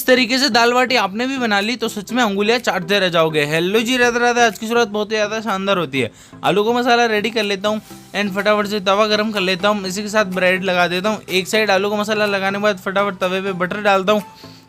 इस तरीके से दाल बाटी आपने भी बना ली तो सच में अंगुलियां चाटते रह जाओगे। हेलो जी, राधे राधे। आज की शुरुआत बहुत ही ज़्यादा शानदार होती है। आलू का मसाला रेडी कर लेता हूँ एंड फटाफट से तवा गरम कर लेता हूँ। इसी के साथ ब्रेड लगा देता हूँ। एक साइड आलू का मसाला लगाने के बाद फटाफट तवे पे बटर डालता हूँ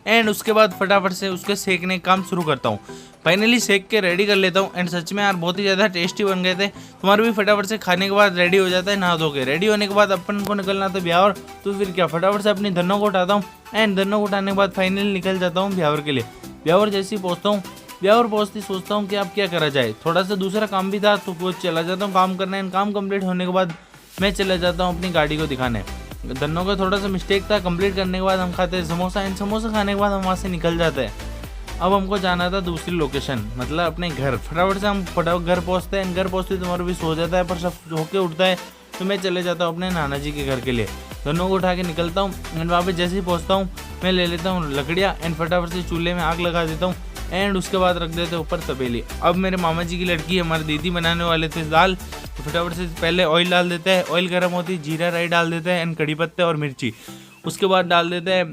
एंड उसके बाद फटाफट से उसके सेकने का काम शुरू करता हूँ। फाइनली सेक के रेडी कर लेता हूँ एंड सच में यार बहुत ही ज़्यादा टेस्टी बन गए थे। तुम्हारे भी फटाफट से खाने के बाद रेडी हो जाता है नहा धो के। रेडी होने के बाद अपन को निकलना था ब्यावर, तो फिर क्या फटाफट से अपनी धनों को उठाता हूँ एंड धनों को उठाने के बाद फाइनली निकल जाता हूँ ब्यावर के लिए। ब्यावर जैसे ही पहुँचता हूँ, ब्यावर पहुँचती सोचता हूँ कि अब क्या करा जाए। थोड़ा सा दूसरा काम भी था तो वो चला जाता हूँ काम करने एंड काम कंप्लीट होने के बाद मैं चला जाता हूँ अपनी गाड़ी को दिखाने। धनों का थोड़ा सा मिस्टेक था। कंप्लीट करने के बाद हम खाते हैं समोसा एंड समोसा खाने के बाद हम वहाँ से निकल जाते हैं। अब हमको जाना था दूसरी लोकेशन, मतलब अपने घर। फटाफट से हम घर पहुँचते हैं। घर पहुँचते तुम्हारा भी सो जाता है पर सब होके उठता है तो मैं चले जाता हूँ अपने नाना जी के घर के लिए। दोनों को उठा के निकलता हूँ एंड वहाँ पे जैसे ही पहुँचता हूँ मैं ले लेता हूँ लकड़ियाँ एंड फटाफट से चूल्हे में आग लगा देता हूँ एंड उसके बाद रख देते ऊपर तपेली। अब मेरे मामा जी की लड़की हमारी दीदी बनाने वाले थे दाल, तो फटाफट से पहले ऑयल डाल देते हैं। ऑयल गर्म होती जीरा राई डाल देते हैं एंड कड़ी पत्ते और मिर्ची। उसके बाद डाल देते हैं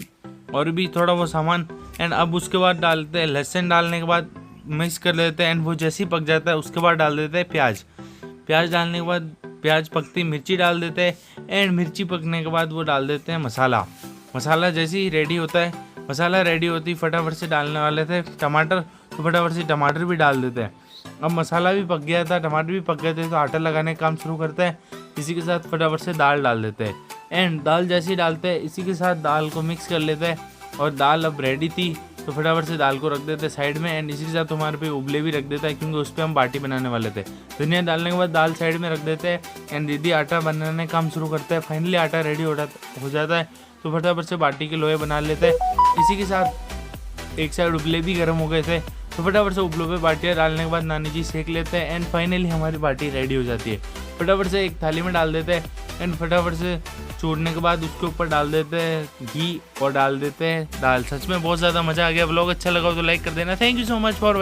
और भी थोड़ा वो सामान एंड अब उसके बाद डालते हैं लहसुन। डालने के बाद मिक्स कर लेते हैं एंड वो जैसे ही पक जाता है उसके बाद डाल देते हैं प्याज। प्याज डालने के बाद प्याज पकती मिर्ची डाल देते हैं एंड मिर्ची पकने के बाद वो डाल देते हैं मसाला। मसाला जैसे ही रेडी होता है, मसाला रेडी होती फटाफट से डालने वाले थे टमाटर, तो फटाफट से टमाटर भी डाल देते हैं। अब मसाला भी पक गया था, टमाटर भी पक गए थे तो आटा लगाने का काम शुरू करते हैं। इसी के साथ फटाफट से दाल डाल देते हैं एंड दाल जैसे ही डालते हैं इसी के साथ दाल को मिक्स कर लेते हैं। और दाल अब रेडी थी तो फटाफट से दाल को रख देते साइड में एंड इसी के साथ हमारे पे उबले भी रख देता है क्योंकि उस पर हम बाटी बनाने वाले थे। धनिया डालने के बाद दाल साइड में रख देते हैं एंड दीदी आटा बनाने का काम शुरू करता है। फाइनली आटा रेडी हो जाता है तो फटाफट से बाटी के लोहे बना लेते हैं। इसी के साथ एक साइड उबले भी गर्म हो गए थे तो फटाफट से उबलों पे बाटियाँ डालने के बाद नानी जी सेक लेते हैं एंड फाइनली हमारी बाटी रेडी हो जाती है। फटाफट से एक थाली में डाल देते हैं एंड फटाफट से चूरने के बाद उसके ऊपर डाल देते हैं घी और डाल देते हैं दाल। सच में बहुत ज़्यादा मज़ा आ गया। व्लॉग अच्छा लगा तो लाइक कर देना। Thank you so much for